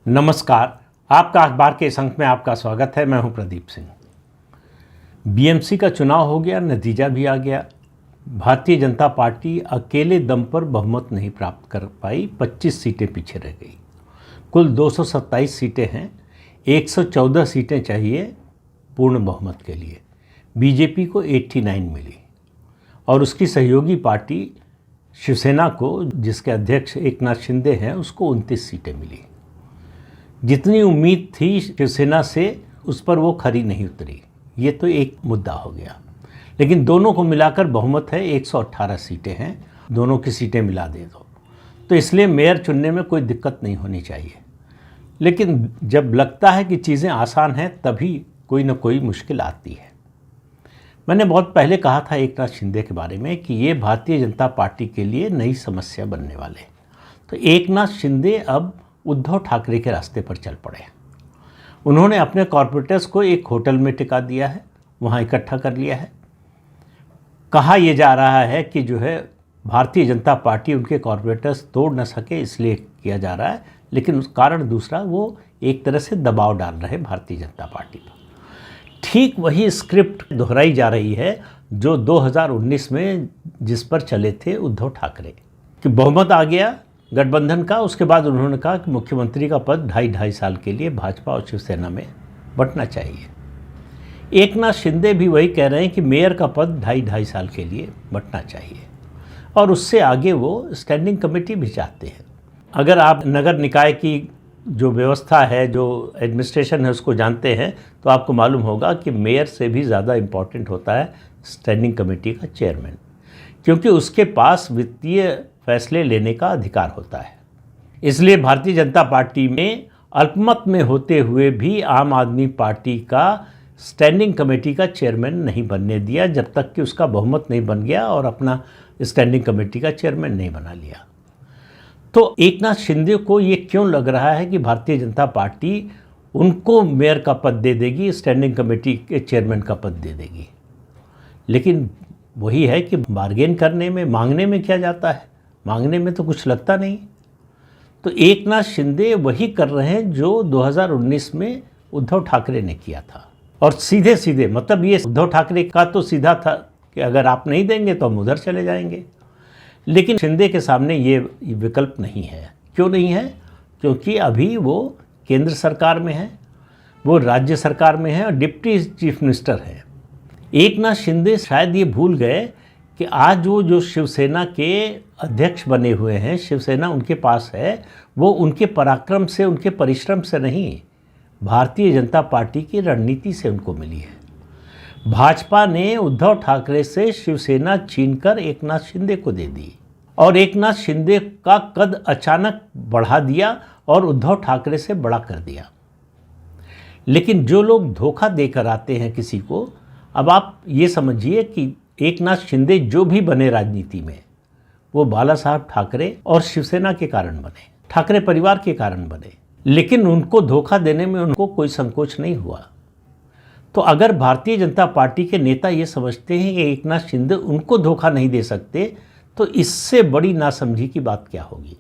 नमस्कार। आपका अखबार के इस अंक में आपका स्वागत है। मैं हूं प्रदीप सिंह। बीएमसी का चुनाव हो गया, नतीजा भी आ गया। भारतीय जनता पार्टी अकेले दम पर बहुमत नहीं प्राप्त कर पाई, 25 सीटें पीछे रह गई। कुल 227 सीटें हैं, 114 सीटें चाहिए पूर्ण बहुमत के लिए। बीजेपी को 89 मिली और उसकी सहयोगी पार्टी शिवसेना को, जिसके अध्यक्ष एकनाथ शिंदे हैं, उसको 29 सीटें मिली। जितनी उम्मीद थी शिवसेना से, उस पर वो खरी नहीं उतरी। ये तो एक मुद्दा हो गया। लेकिन दोनों को मिलाकर बहुमत है, 118 सीटें हैं। दोनों की सीटें मिला दे तो इसलिए मेयर चुनने में कोई दिक्कत नहीं होनी चाहिए। लेकिन जब लगता है कि चीज़ें आसान हैं, तभी कोई ना कोई मुश्किल आती है। मैंने बहुत पहले कहा था एकनाथ शिंदे के बारे में कि ये भारतीय जनता पार्टी के लिए नई समस्या बनने वाले। तो एकनाथ शिंदे अब उद्धव ठाकरे के रास्ते पर चल पड़े। उन्होंने अपने कॉर्पोरेटर्स को एक होटल में टिका दिया है, वहाँ इकट्ठा कर लिया है। कहा यह जा रहा है कि जो है भारतीय जनता पार्टी उनके कॉर्पोरेटर्स तोड़ न सके, इसलिए किया जा रहा है। लेकिन उस कारण दूसरा, वो एक तरह से दबाव डाल रहे भारतीय जनता पार्टी पर। ठीक वही स्क्रिप्ट दोहराई जा रही है जो 2019 में जिस पर चले थे उद्धव ठाकरे कि बहुमत आ गया गठबंधन का। उसके बाद उन्होंने कहा कि मुख्यमंत्री का पद ढाई साल के लिए भाजपा और शिवसेना में बंटना चाहिए। एकनाथ शिंदे भी वही कह रहे हैं कि मेयर का पद ढाई साल के लिए बंटना चाहिए और उससे आगे वो स्टैंडिंग कमेटी भी चाहते हैं। अगर आप नगर निकाय की जो व्यवस्था है, जो एडमिनिस्ट्रेशन है, उसको जानते हैं तो आपको मालूम होगा कि मेयर से भी ज़्यादा इम्पॉर्टेंट होता है स्टैंडिंग कमेटी का चेयरमैन, क्योंकि उसके पास वित्तीय फैसले लेने का अधिकार होता है। इसलिए भारतीय जनता पार्टी में अल्पमत में होते हुए भी आम आदमी पार्टी का स्टैंडिंग कमेटी का चेयरमैन नहीं बनने दिया, जब तक कि उसका बहुमत नहीं बन गया और अपना स्टैंडिंग कमेटी का चेयरमैन नहीं बना लिया। तो एकनाथ शिंदे को ये क्यों लग रहा है कि भारतीय जनता पार्टी उनको मेयर का पद दे देगी, स्टैंडिंग कमेटी के चेयरमैन का पद दे देगी। लेकिन वही है कि बार्गेन करने में, मांगने में क्या जाता है, मांगने में तो कुछ लगता नहीं। तो एकनाथ शिंदे वही कर रहे हैं जो 2019 में उद्धव ठाकरे ने किया था। और सीधे सीधे, मतलब ये उद्धव ठाकरे का तो सीधा था कि अगर आप नहीं देंगे तो हम उधर चले जाएंगे। लेकिन शिंदे के सामने ये विकल्प नहीं है। क्यों नहीं है? क्योंकि अभी वो केंद्र सरकार में है, वो राज्य सरकार में है और डिप्टी चीफ मिनिस्टर है। एकनाथ शिंदे शायद ये भूल गए कि आज वो जो शिवसेना के अध्यक्ष बने हुए हैं, शिवसेना उनके पास है, वो उनके पराक्रम से, उनके परिश्रम से नहीं, भारतीय जनता पार्टी की रणनीति से उनको मिली है। भाजपा ने उद्धव ठाकरे से शिवसेना छीनकर एकनाथ शिंदे को दे दी और एकनाथ शिंदे का कद अचानक बढ़ा दिया और उद्धव ठाकरे से बड़ा कर दिया। लेकिन जो लोग धोखा देकर आते हैं किसी को, अब आप ये समझिए कि एकनाथ शिंदे जो भी बने राजनीति में, वो बाला साहब ठाकरे और शिवसेना के कारण बने, ठाकरे परिवार के कारण बने। लेकिन उनको धोखा देने में उनको कोई संकोच नहीं हुआ। तो अगर भारतीय जनता पार्टी के नेता ये समझते हैं कि एकनाथ शिंदे उनको धोखा नहीं दे सकते, तो इससे बड़ी नासमझी की बात क्या होगी।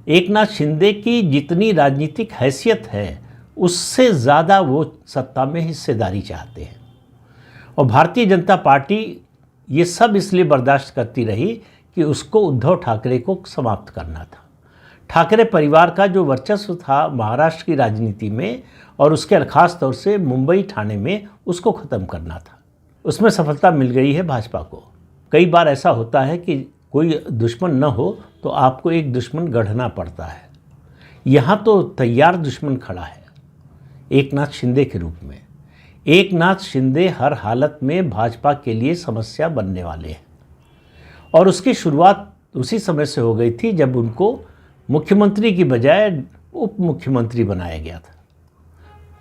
एकनाथ शिंदे की जितनी राजनीतिक हैसियत है, उससे ज़्यादा वो सत्ता में हिस्सेदारी चाहते हैं। और भारतीय जनता पार्टी ये सब इसलिए बर्दाश्त करती रही कि उसको उद्धव ठाकरे को समाप्त करना था। ठाकरे परिवार का जो वर्चस्व था महाराष्ट्र की राजनीति में और उसके ख़ास तौर से मुंबई, ठाणे में, उसको ख़त्म करना था। उसमें सफलता मिल गई है भाजपा को। कई बार ऐसा होता है कि कोई दुश्मन न हो तो आपको एक दुश्मन गढ़ना पड़ता है। यहाँ तो तैयार दुश्मन खड़ा है एकनाथ शिंदे के रूप में। एकनाथ शिंदे हर हालत में भाजपा के लिए समस्या बनने वाले हैं और उसकी शुरुआत उसी समय से हो गई थी जब उनको मुख्यमंत्री की बजाय उप मुख्यमंत्री बनाया गया था।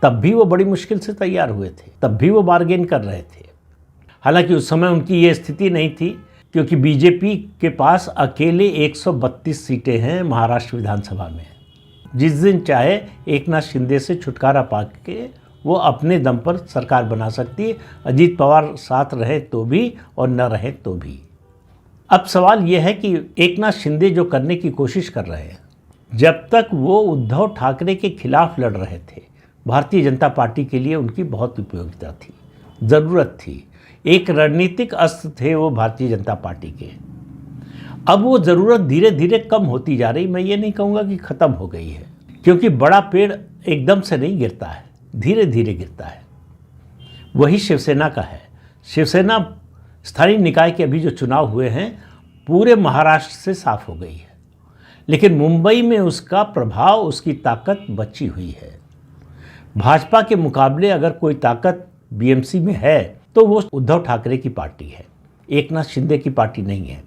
तब भी वो बड़ी मुश्किल से तैयार हुए थे, तब भी वो बार्गेन कर रहे थे। हालांकि उस समय उनकी ये स्थिति नहीं थी, क्योंकि बीजेपी के पास अकेले 132 सीटें हैं महाराष्ट्र विधानसभा में। जिस दिन चाहे एकनाथ शिंदे से छुटकारा पा के वो अपने दम पर सरकार बना सकती है, अजीत पवार साथ रहे तो भी और न रहे तो भी। अब सवाल ये है कि एकनाथ शिंदे जो करने की कोशिश कर रहे हैं जब तक वो उद्धव ठाकरे के खिलाफ लड़ रहे थे, भारतीय जनता पार्टी के लिए उनकी बहुत उपयोगिता थी, ज़रूरत थी, एक रणनीतिक अस्त्र थे वो भारतीय जनता पार्टी के। अब वो ज़रूरत धीरे धीरे कम होती जा रही, मैं ये नहीं कहूँगा कि ख़त्म हो गई है, क्योंकि बड़ा पेड़ एकदम से नहीं गिरता है, धीरे धीरे गिरता है। वही शिवसेना का है। शिवसेना स्थानीय निकाय के अभी जो चुनाव हुए हैं पूरे महाराष्ट्र से साफ हो गई है, लेकिन मुंबई में उसका प्रभाव, उसकी ताकत बची हुई है। भाजपा के मुकाबले अगर कोई ताकत बीएमसी में है तो वो उद्धव ठाकरे की पार्टी है, एकनाथ शिंदे की पार्टी नहीं है।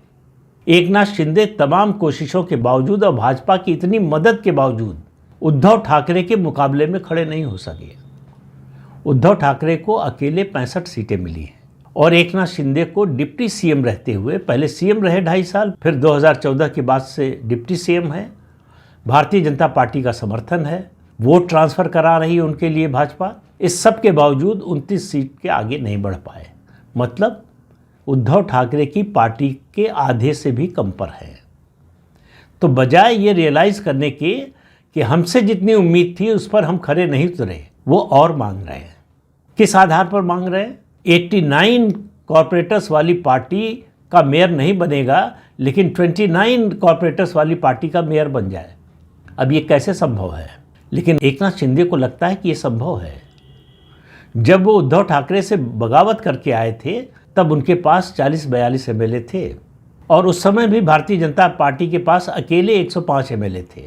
एकनाथ शिंदे तमाम कोशिशों के बावजूद और भाजपा की इतनी मदद के बावजूद उद्धव ठाकरे के मुकाबले में खड़े नहीं हो सके। उद्धव ठाकरे को अकेले 65 सीटें मिली हैं और एकनाथ शिंदे को डिप्टी सीएम रहते हुए, पहले सीएम रहे 2.5 साल, फिर 2014 के बाद से डिप्टी सीएम है। भारतीय जनता पार्टी का समर्थन है, वोट ट्रांसफ़र करा रही है उनके लिए भाजपा। इस सब के बावजूद 29 सीट के आगे नहीं बढ़ पाए, मतलब उद्धव ठाकरे की पार्टी के आधे से भी कम पर है। तो बजाय ये रियलाइज़ करने के कि हमसे जितनी उम्मीद थी उस पर हम खरे नहीं उतरे, वो और मांग रहे हैं। किस आधार पर मांग रहे हैं? 89 कॉरपोरेटर्स वाली पार्टी का मेयर नहीं बनेगा, लेकिन 29 कॉरपोरेटर्स वाली पार्टी का मेयर बन जाए। अब ये कैसे संभव है? लेकिन एकनाथ शिंदे को लगता है कि ये संभव है। जब वो उद्धव ठाकरे से बगावत करके आए थे तब उनके पास 40-42 एमएलए थे और उस समय भी भारतीय जनता पार्टी के पास अकेले 105 एमएलए थे।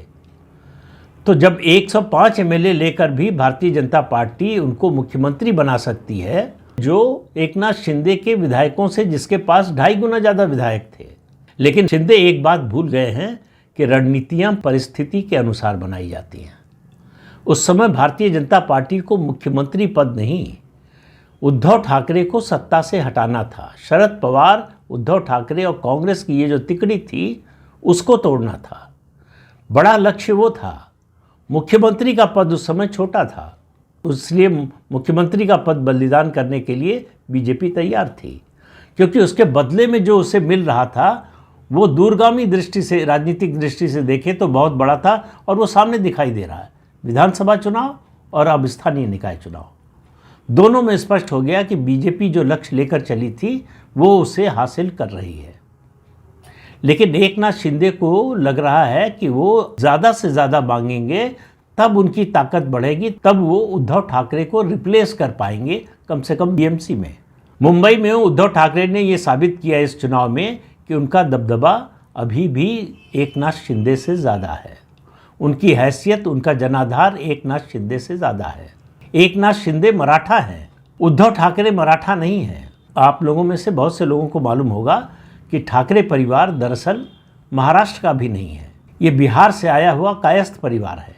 तो जब 105 एमएलए लेकर भी भारतीय जनता पार्टी उनको मुख्यमंत्री बना सकती है, जो एकनाथ शिंदे के विधायकों से जिसके पास 2.5 गुना ज़्यादा विधायक थे। लेकिन शिंदे एक बात भूल गए हैं कि रणनीतियाँ परिस्थिति के अनुसार बनाई जाती हैं। उस समय भारतीय जनता पार्टी को मुख्यमंत्री पद नहीं, उद्धव ठाकरे को सत्ता से हटाना था। शरद पवार, उद्धव ठाकरे और कांग्रेस की ये जो तिकड़ी थी उसको तोड़ना था। बड़ा लक्ष्य वो था। मुख्यमंत्री का पद उस समय छोटा था, इसलिए मुख्यमंत्री का पद बलिदान करने के लिए बीजेपी तैयार थी, क्योंकि उसके बदले में जो उसे मिल रहा था वो दूरगामी दृष्टि से, राजनीतिक दृष्टि से देखें तो बहुत बड़ा था और वो सामने दिखाई दे रहा है। विधानसभा चुनाव और अब स्थानीय निकाय चुनाव, दोनों में स्पष्ट हो गया कि बीजेपी जो लक्ष्य लेकर चली थी वो उसे हासिल कर रही है। लेकिन एकनाथ शिंदे को लग रहा है कि वो ज़्यादा से ज़्यादा मांगेंगे तब उनकी ताकत बढ़ेगी, तब वो उद्धव ठाकरे को रिप्लेस कर पाएंगे, कम से कम बीएमसी में। मुंबई में उद्धव ठाकरे ने ये साबित किया इस चुनाव में कि उनका दबदबा अभी भी एकनाथ शिंदे से ज़्यादा है। उनकी हैसियत, उनका जनाधार एकनाथ शिंदे से ज़्यादा है। एकनाथ शिंदे मराठा हैं, उद्धव ठाकरे मराठा नहीं हैं। आप लोगों में से बहुत से लोगों को मालूम होगा कि ठाकरे परिवार दरअसल महाराष्ट्र का भी नहीं है, ये बिहार से आया हुआ कायस्थ परिवार है।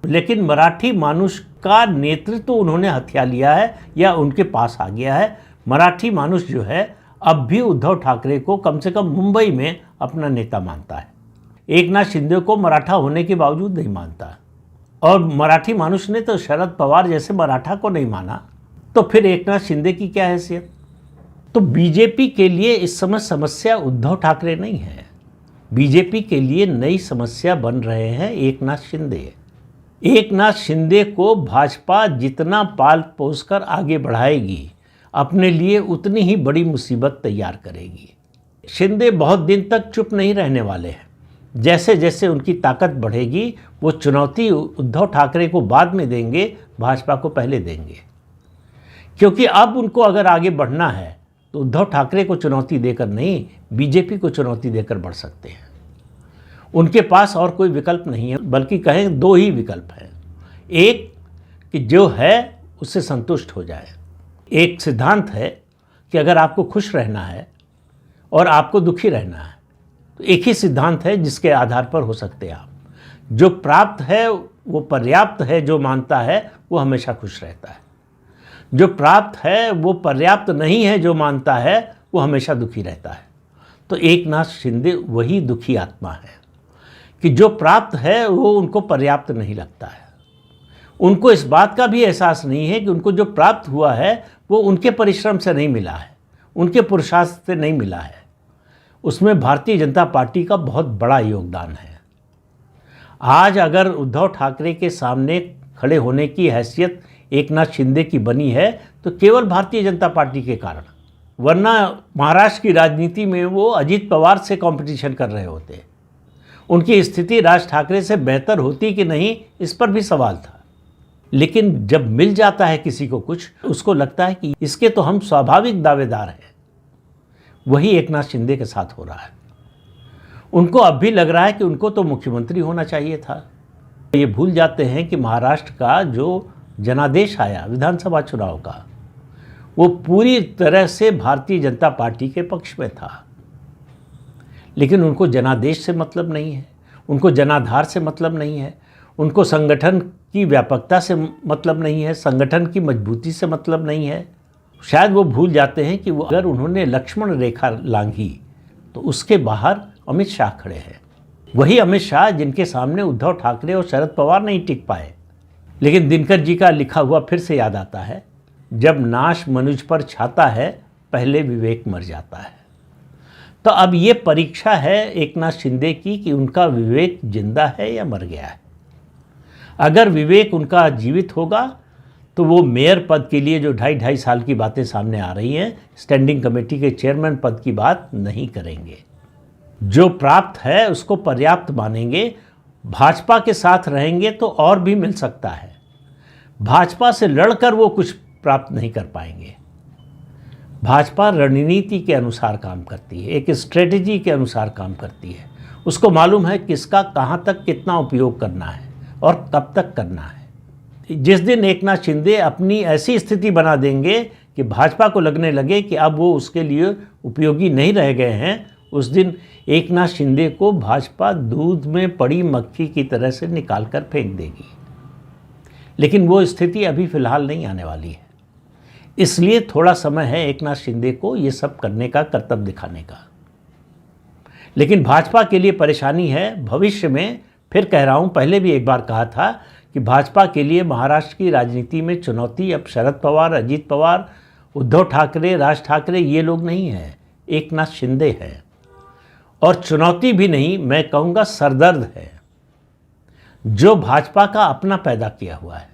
लेकिन मराठी मानुष का नेतृत्व उन्होंने हथिया लिया है या उनके पास आ गया है। मराठी मानुष जो है अब भी उद्धव ठाकरे को कम से कम मुंबई में अपना नेता मानता है। एकनाथ शिंदे को मराठा होने के बावजूद नहीं मानता, और मराठी मानुष ने तो शरद पवार जैसे मराठा को नहीं माना, तो फिर एकनाथ शिंदे की क्या हैसियत? तो बीजेपी के लिए इस समय समस्या उद्धव ठाकरे नहीं है, बीजेपी के लिए नई समस्या बन रहे हैं एकनाथ शिंदे। एकनाथ शिंदे को भाजपा जितना पाल पोस कर आगे बढ़ाएगी, अपने लिए उतनी ही बड़ी मुसीबत तैयार करेगी। शिंदे बहुत दिन तक चुप नहीं रहने वाले हैं। जैसे जैसे उनकी ताकत बढ़ेगी वो चुनौती उद्धव ठाकरे को बाद में देंगे, भाजपा को पहले देंगे। क्योंकि अब उनको अगर आगे बढ़ना है तो उद्धव ठाकरे को चुनौती देकर नहीं, बीजेपी को चुनौती देकर बढ़ सकते हैं। उनके पास और कोई विकल्प नहीं है, बल्कि कहें 2 ही विकल्प हैं। एक कि जो है उससे संतुष्ट हो जाए। एक सिद्धांत है कि अगर आपको खुश रहना है और आपको दुखी रहना है तो एक ही सिद्धांत है जिसके आधार पर हो सकते हैं आप। जो प्राप्त है वो पर्याप्त है, जो मानता है वो हमेशा खुश रहता है। जो प्राप्त है वो पर्याप्त नहीं है, जो मानता है वो हमेशा दुखी रहता है। तो एकनाथ शिंदे वही दुखी आत्मा है कि जो प्राप्त है वो उनको पर्याप्त नहीं लगता है। उनको इस बात का भी एहसास नहीं है कि उनको जो प्राप्त हुआ है वो उनके परिश्रम से नहीं मिला है, उनके पुरुषार्थ से नहीं मिला है, उसमें भारतीय जनता पार्टी का बहुत बड़ा योगदान है। आज अगर उद्धव ठाकरे के सामने खड़े होने की हैसियत एकनाथ शिंदे की बनी है तो केवल भारतीय जनता पार्टी के कारण, वरना महाराष्ट्र की राजनीति में वो अजीत पवार से कंपटीशन कर रहे होते। उनकी स्थिति राज ठाकरे से बेहतर होती कि नहीं, इस पर भी सवाल था। लेकिन जब मिल जाता है किसी को कुछ, उसको लगता है कि इसके तो हम स्वाभाविक दावेदार हैं। वही एकनाथ शिंदे के साथ हो रहा है। उनको अब भी लग रहा है कि उनको तो मुख्यमंत्री होना चाहिए था। ये भूल जाते हैं कि महाराष्ट्र का जो जनादेश आया विधानसभा चुनाव का, वो पूरी तरह से भारतीय जनता पार्टी के पक्ष में था। लेकिन उनको जनादेश से मतलब नहीं है, उनको जनाधार से मतलब नहीं है, उनको संगठन की व्यापकता से मतलब नहीं है, संगठन की मजबूती से मतलब नहीं है। शायद वो भूल जाते हैं कि वो अगर उन्होंने लक्ष्मण रेखा लांघी तो उसके बाहर अमित शाह खड़े हैं। वही अमित शाह जिनके सामने उद्धव ठाकरे और शरद पवार नहीं टिक पाए। लेकिन दिनकर जी का लिखा हुआ फिर से याद आता है, जब नाश मनुज पर छाता है पहले विवेक मर जाता है। तो अब ये परीक्षा है एकनाथ शिंदे की कि उनका विवेक जिंदा है या मर गया है। अगर विवेक उनका जीवित होगा तो वो मेयर पद के लिए जो 2.5 साल की बातें सामने आ रही हैं, स्टैंडिंग कमेटी के चेयरमैन पद की बात नहीं करेंगे। जो प्राप्त है उसको पर्याप्त मानेंगे। भाजपा के साथ रहेंगे तो और भी मिल सकता है। भाजपा से लड़कर वो कुछ प्राप्त नहीं कर पाएंगे। भाजपा रणनीति के अनुसार काम करती है, एक स्ट्रेटजी के अनुसार काम करती है। उसको मालूम है किसका कहाँ तक कितना उपयोग करना है और कब तक करना है। जिस दिन एकनाथ शिंदे अपनी ऐसी स्थिति बना देंगे कि भाजपा को लगने लगे कि अब वो उसके लिए उपयोगी नहीं रह गए हैं, उस दिन एकनाथ शिंदे को भाजपा दूध में पड़ी मक्खी की तरह से निकाल कर फेंक देगी। लेकिन वो स्थिति अभी फ़िलहाल नहीं आने वाली है। इसलिए थोड़ा समय है एकनाथ शिंदे को ये सब करने का, कर्तव्य दिखाने का। लेकिन भाजपा के लिए परेशानी है भविष्य में। फिर कह रहा हूँ, पहले भी एक बार कहा था कि भाजपा के लिए महाराष्ट्र की राजनीति में चुनौती अब शरद पवार, अजीत पवार, उद्धव ठाकरे, राज ठाकरे ये लोग नहीं हैं, एकनाथ शिंदे हैं। और चुनौती भी नहीं, मैं कहूँगा सरदर्द है, जो भाजपा का अपना पैदा किया हुआ है।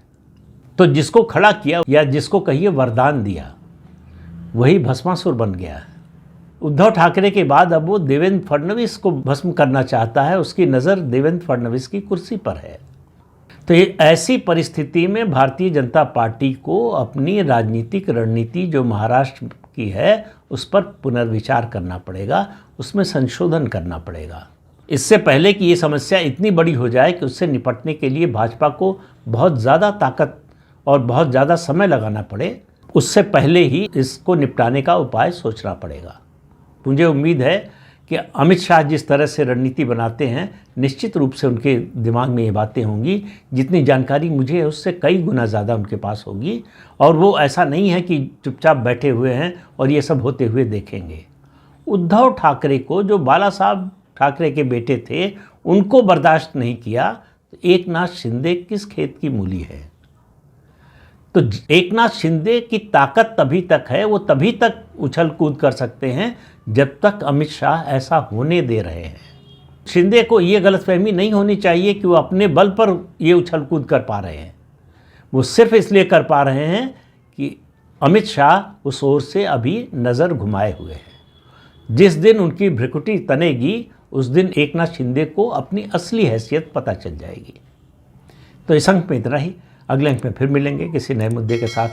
तो जिसको खड़ा किया या जिसको कहिए वरदान दिया, वही भस्मासुर बन गया है। उद्धव ठाकरे के बाद अब वो देवेंद्र फडणवीस को भस्म करना चाहता है। उसकी नज़र देवेंद्र फडणवीस की कुर्सी पर है। तो ये ऐसी परिस्थिति में भारतीय जनता पार्टी को अपनी राजनीतिक रणनीति जो महाराष्ट्र की है उस पर पुनर्विचार करना पड़ेगा, उसमें संशोधन करना पड़ेगा। इससे पहले कि ये समस्या इतनी बड़ी हो जाए कि उससे निपटने के लिए भाजपा को बहुत ज़्यादा ताकत और बहुत ज़्यादा समय लगाना पड़े, उससे पहले ही इसको निपटाने का उपाय सोचना पड़ेगा। मुझे उम्मीद है कि अमित शाह जिस तरह से रणनीति बनाते हैं, निश्चित रूप से उनके दिमाग में ये बातें होंगी। जितनी जानकारी मुझे है उससे कई गुना ज़्यादा उनके पास होगी। और वो ऐसा नहीं है कि चुपचाप बैठे हुए हैं और ये सब होते हुए देखेंगे। उद्धव ठाकरे को, जो बाला साहब ठाकरे के बेटे थे, उनको बर्दाश्त नहीं किया, तो एकनाथ शिंदे किस खेत की मूली है। तो एकनाथ शिंदे की ताकत तभी तक है, वो तभी तक उछल कूद कर सकते हैं जब तक अमित शाह ऐसा होने दे रहे हैं। शिंदे को ये गलतफहमी नहीं होनी चाहिए कि वो अपने बल पर ये उछल कूद कर पा रहे हैं। वो सिर्फ इसलिए कर पा रहे हैं कि अमित शाह उस ओर से अभी नज़र घुमाए हुए हैं। जिस दिन उनकी भ्रिकुटी तनेगी उस दिन एकनाथ शिंदे को अपनी असली हैसियत पता चल जाएगी। तो इस अंक में इतना ही। अगले अंक में फिर मिलेंगे किसी नए मुद्दे के साथ।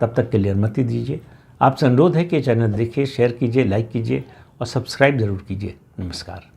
तब तक के लिए अनुमति दीजिए। आपसे अनुरोध है कि चैनल देखिए, शेयर कीजिए, लाइक कीजिए और सब्सक्राइब ज़रूर कीजिए। नमस्कार।